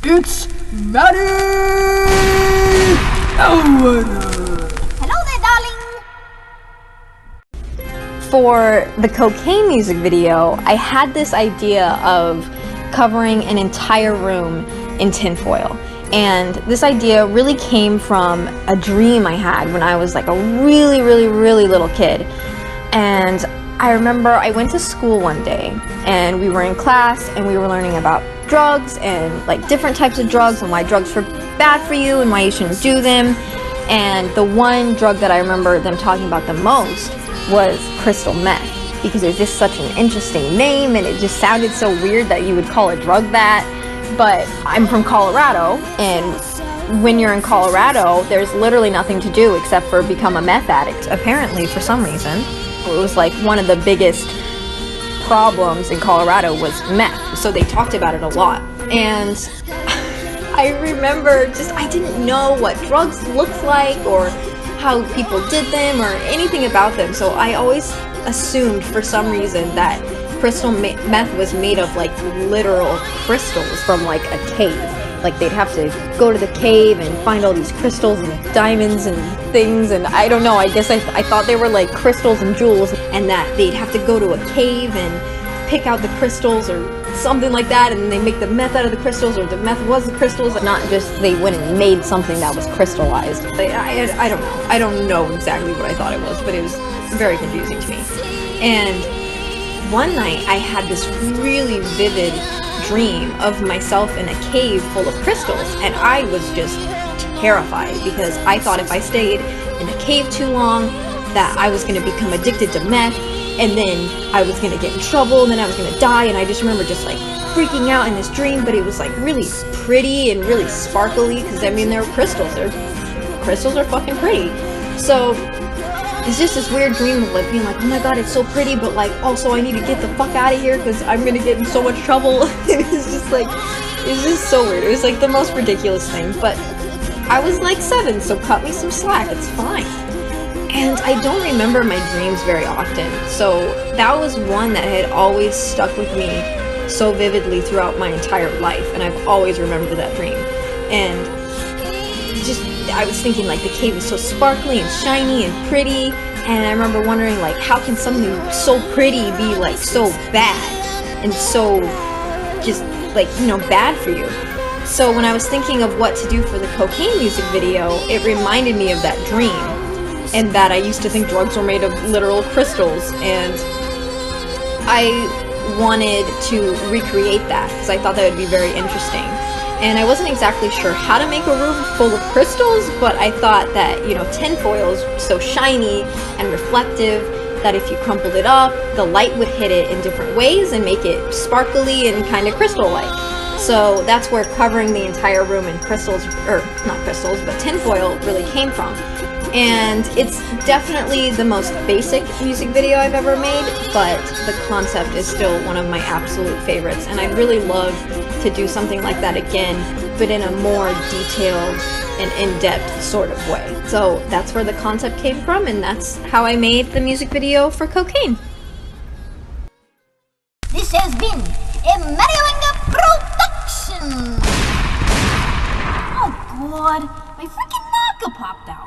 It's Maddy Ellwanger. Hello there, darling. For the Cocaine music video, I had this idea of covering an entire room in tinfoil. And this idea really came from a dream I had when I was like a really little kid. And I remember I went to school one day and we were in class and we were learning about drugs and like different types of drugs and why drugs were bad for you and why you shouldn't do them. And the one drug that I remember them talking about the most was crystal meth, because it was just such an interesting name and it just sounded so weird that you would call a drug that. But I'm from Colorado, and when you're in Colorado, there's literally nothing to do except for become a meth addict, apparently, for some reason. It was like one of the biggest problems in Colorado was meth, so they talked about it a lot. And I remember I didn't know what drugs looked like or how people did them or anything about them, so I always assumed for some reason that crystal meth was made of like literal crystals from like a cave. Like they'd have to go to the cave and find all these crystals and diamonds and things, and I don't know, I guess I thought they were like crystals and jewels, and that they'd have to go to a cave and pick out the crystals or something like that, and they make the meth out of the crystals, or the meth was the crystals, not just they went and made something that was crystallized. I don't know. I don't know exactly what I thought it was, but it was very confusing to me. And one night I had this really vivid dream of myself in a cave full of crystals, and I was just terrified because I thought if I stayed in a cave too long that I was going to become addicted to meth, and then I was going to get in trouble, and then I was going to die. And I just remember just like freaking out in this dream, but it was like really pretty and really sparkly, because I mean, they're crystals. Crystals are fucking pretty. So it's just this weird dream of like being like, oh my god, it's so pretty, but like also I need to get the fuck out of here because I'm gonna get in so much trouble. It was just like, it was just so weird. It was like the most ridiculous thing, but I was like 7, so cut me some slack, it's fine. And I don't remember my dreams very often, so that was one that had always stuck with me so vividly throughout my entire life, and I've always remembered that dream. And I was thinking like the cave was so sparkly and shiny and pretty, and I remember wondering like, how can something so pretty be like so bad and so just like, you know, bad for you? So when I was thinking of what to do for the Cocaine music video, it reminded me of that dream, and that I used to think drugs were made of literal crystals, and I wanted to recreate that because I thought that would be very interesting. And I wasn't exactly sure how to make a room full of crystals, but I thought that, you know, tinfoil is so shiny and reflective that if you crumpled it up, the light would hit it in different ways and make it sparkly and kind of crystal-like. So that's where covering the entire room in crystals, or not crystals, but tinfoil really came from. And it's definitely the most basic music video I've ever made, but the concept is still one of my absolute favorites, and I'd really love to do something like that again, but in a more detailed and in-depth sort of way. So that's where the concept came from, and that's how I made the music video for Cocaine. This has been a Maddy Ellwanger production. Oh god, my freaking knocker popped out.